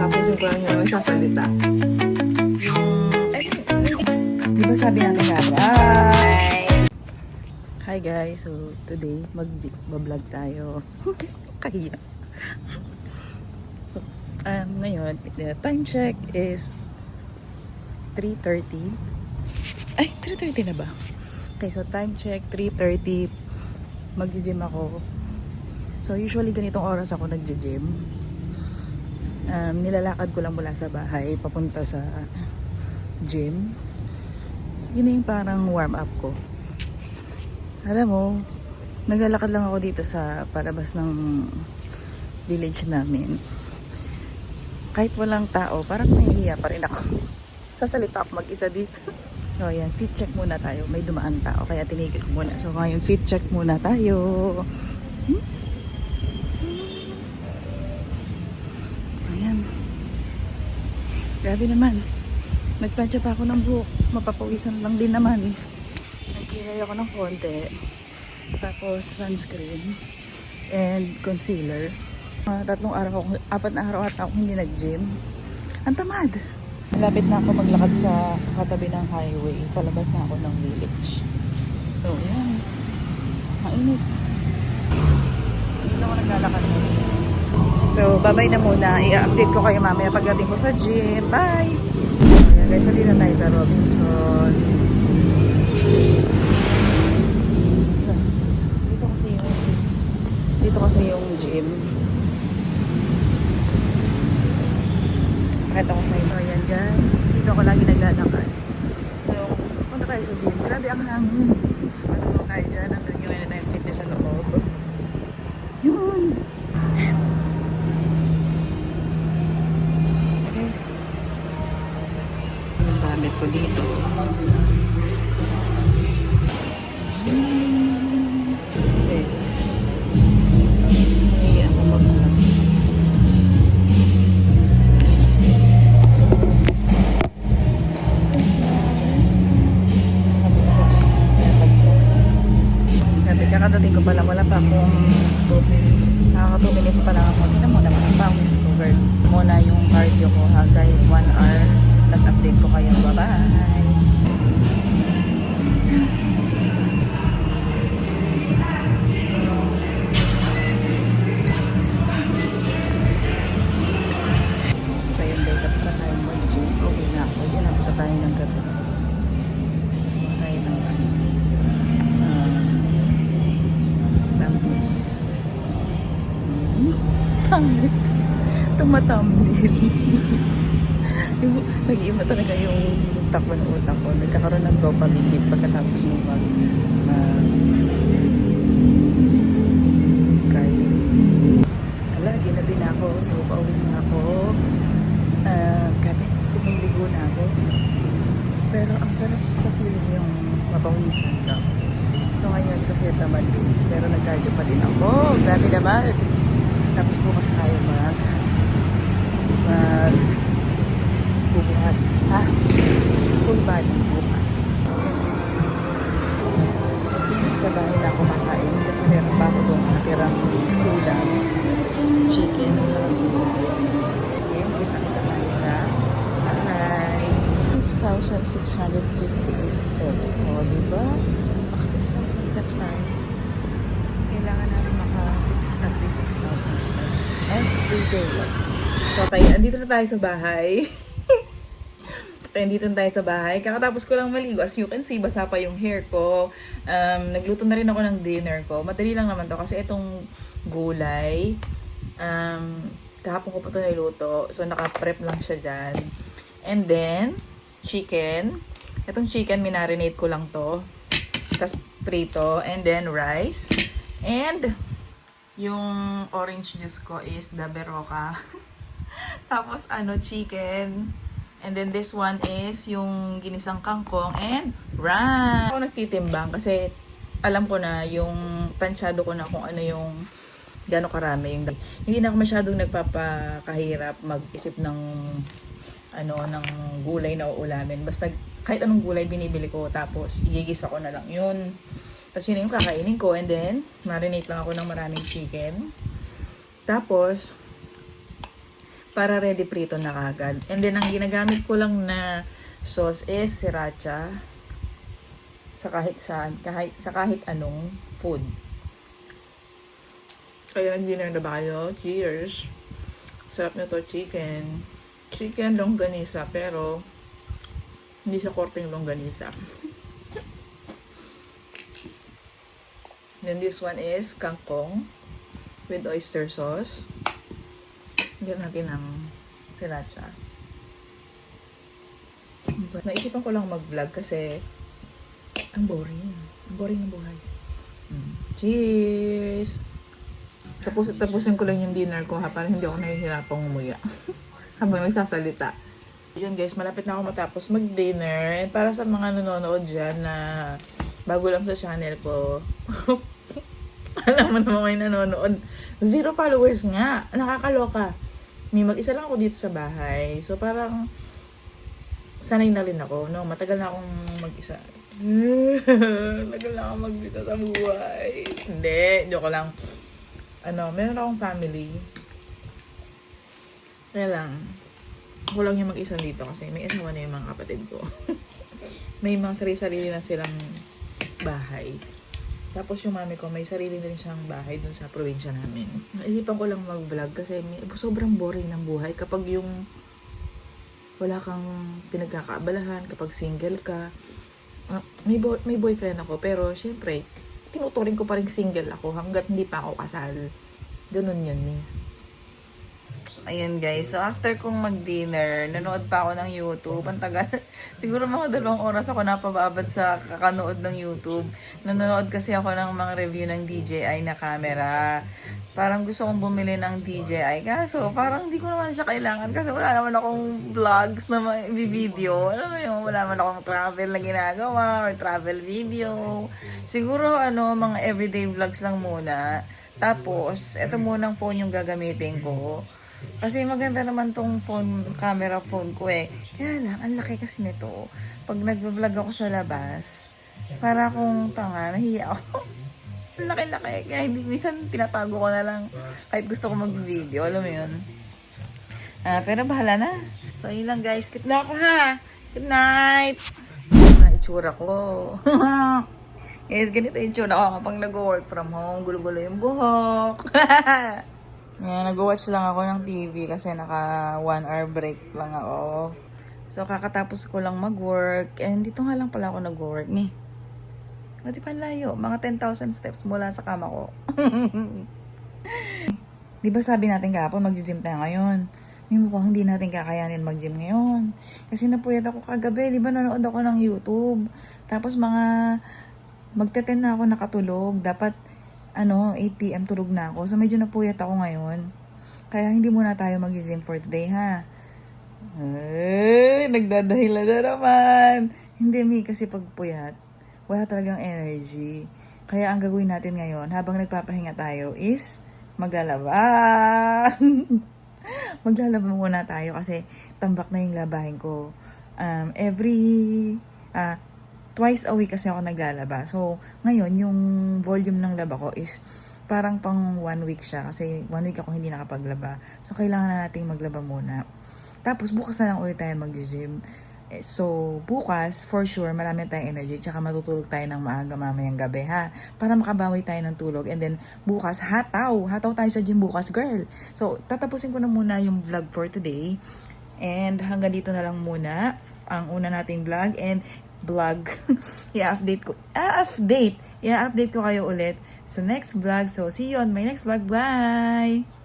Tapusin ko lang yung nagsasalita. Di ba sabi natin nga, hi guys, so today mag-vlog tayo. Kahiya. So, ngayon, the time check is 3:30. Ay, 3:30 na ba? Okay, so time check, 3:30. Mag-gym ako. So, usually ganitong oras ako nag-gym. Nilalakad ko lang mula sa bahay papunta sa gym. Yun yung parang warm up ko. Alam mo, naglalakad lang ako dito sa palabas ng village namin. Kahit walang tao, parang nahihiya pa rin ako. Sasalita ako mag-isa dito. So ayan, fit check muna tayo. May dumaan tao, kaya tinigil ko muna. So ngayon, fit check muna tayo. Ayan. Grabe naman. Nagpladya pa ako ng buhok. Mapapawisan lang din naman. Nagkilay ako ng konti. Tapos sunscreen. And concealer. 4 araw ako, 4 na araw ata ako hindi nag-gym. Ang tamad. Malapit na ako maglakad sa katabi ng highway. Palabas na ako ng village. So, yan. Mainit. Hindi ako naglalakad mo. So, bye-bye na muna. I-update ko kayo mamaya pagdating ko sa gym. Bye! Ayan guys, salita tayo sa Robinson. Dito kasi yung gym. Pakita ko sa inyo. Ayan guys. Dito ako lagi naglalakad. So, punta tayo sa gym. Grabe ang hangin. Pasok lang tayo dyan. Nandun yung Anytime Fitness sa loob. Yun. Guys. Yung gamit ko dito. Guys. Hindi ako mag-vlog. Kakadating ko pala, wala pa akong 2 minutes pa lang ako. Tignan mo naman ang pang discover muna yung cardio ko ha guys, 1 hour. Tapos update ko kayo. Bye bye! So yun guys, tapos na tayo mag-gym. Okay na ako. Yun, napunta tayo ng gabi. Pangit. Tumatambil. Nag-iima talaga yung takbo ng utak ko. Nagkakaroon ng dopamine hit pagkatapos mo mag-cardio. Ala, ginabi na ako. So, pauwi na ako. Grabe, ligo na ako. Pero ang sarap sa feeling yung mapawisan ka. So, ngayon kasi tamad days. Pero nag-cardio pa din ako. Grabe naman. Tapos bukas tayo bubuhat. Ha? Full body bukas. Dito sa bahay na ako makain kasi meron pa ako doon natirang ulam, chicken at saka gulay. Ngayon, kita tayo sa bahay. 6,658 steps. O, diba? Maka 6,000 steps tayo. Kailangan natin at least 6,000 steps every day. So, okay, andito na tayo sa bahay. Andito na tayo sa bahay. Kakatapos ko lang maligo. As you can see, basa pa yung hair ko. Nagluto na rin ako ng dinner ko. Madali lang naman to kasi itong gulay, kahapon ko pa ito niluto. So, naka-prep lang siya dyan. And then, chicken. Itong chicken, minarinate ko lang to. Tapos, prito. And then, rice. And yung orange juice ko is the Berocca. Tapos chicken. And then this one is yung ginisang kangkong and rice. Ako nagtitimbang kasi alam ko na yung pansyado ko na kung ano yung gano'ng karami yung hindi na ako masyadong nagpapakahirap mag-isip ng ng gulay na uulamin. Basta kahit anong gulay binibili ko tapos igigisa ko na lang yun. Tapos yun yung kakainin ko. And then, marinate lang ako ng maraming chicken. Tapos, para ready prito na kagad. And then, ang ginagamit ko lang na sauce is sriracha sa kahit anong food. Kaya dinner na ba kayo? Cheers! Sarap na to, chicken. Chicken longganisa, pero hindi siya korteng longganisa. Then this one is kangkong with oyster sauce. Hindi natin ang sriracha. So, naisipan ko lang mag-vlog kasi ang boring. Ang boring ng buhay. Cheers! Tapusin ko lang yung dinner ko ha, para hindi ako nahihirapang umuya habang nagsasalita. Yun guys, malapit na ako matapos mag-dinner. And para sa mga nanonood dyan na bago lang sa channel ko, alam mo naman may nanonood. 0 followers nga. Nakakaloka. May mag-isa lang ako dito sa bahay. So parang sanay na rin ako. No? Matagal na akong mag-isa. Matagal na akong mag-isa sa buhay. Hindi, joke lang. Meron akong family. Kaya lang, ako lang yung mag-isa dito kasi may asawa na yung mga kapatid ko. May mga sarili-sarili na silang bahay. Tapos yung mami ko, may sarili na rin siyang bahay dun sa probinsya namin. Naisipan ko lang mag-vlog kasi sobrang boring ng buhay kapag yung wala kang pinagkakaabalahan, kapag single ka. May boyfriend ako, pero syempre, tinuturing ko pa rin single ako hanggat hindi pa ako kasal. Ganun yun eh. Ayan guys, so after kong mag-dinner, nanood pa ako ng YouTube. Ang tagal. Siguro mga 2 oras ako napababad sa kakanood ng YouTube. Nanonood kasi ako ng mga review ng DJI na camera. Parang gusto kong bumili ng DJI. Kaso parang hindi ko naman siya kailangan kasi wala naman akong vlogs na video. Alam mo yun, wala naman akong travel na ginagawa or travel video. Siguro mga everyday vlogs lang muna. Tapos, ito munang phone yung gagamitin ko. Kasi maganda naman tong camera phone ko eh. Kaya lang, ang laki kasi nito. Pag nag-vlog ako sa labas, para akong tanga, nahiya ako. Ang laki-laki. Kaya hindi, minsan tinatago ko na lang kahit gusto ko mag-video. Alam mo yun? Pero bahala na. So, yun lang guys. Sleep na ako ha. Good night. Ano itsura ko. Guys, ganito yung itsura ko kapag nag-work from home. Gulo-gulo yung buhok. Yan, nag-watch lang ako ng TV kasi naka 1 hour break lang ako. So, kakatapos ko lang mag-work. And dito nga lang pala ako nag-work. Mati pa layo. Mga 10,000 steps mula sa kama ko. Di ba sabi natin kahapon mag-gym tayo ngayon? May mukhang hindi natin kakayanin mag-gym ngayon. Kasi napuyat ako kagabi. Di ba nanood ako ng YouTube? Tapos magte-10 na ako nakatulog. Dapat 8 p.m. tulog na ako. So, medyo napuyat ako ngayon. Kaya hindi muna tayo mag-gym for today, ha? Nagdadahil na naman. Hindi, kasi pag puyat, wala talagang energy. Kaya ang gagawin natin ngayon, habang nagpapahinga tayo, is maglalaba. Maglalaba muna tayo kasi tambak na yung labahin ko. Twice a week kasi ako naglalaba. So, ngayon, yung volume ng laba ko is parang pang 1 week siya. Kasi 1 week ako hindi nakapaglaba. So, kailangan na nating maglaba muna. Tapos, bukas na lang ulit tayo mag-gym. So, bukas, for sure, marami tayong energy. Tsaka matutulog tayo ng maaga mamayang gabi, ha? Para makabawi tayo ng tulog. And then, bukas, hataw. Hataw tayo sa gym bukas, girl. So, tatapusin ko na muna yung vlog for today. And hanggang dito na lang muna ang una nating vlog. And vlog. I-update ko kayo ulit sa next vlog. So, see you on my next vlog. Bye!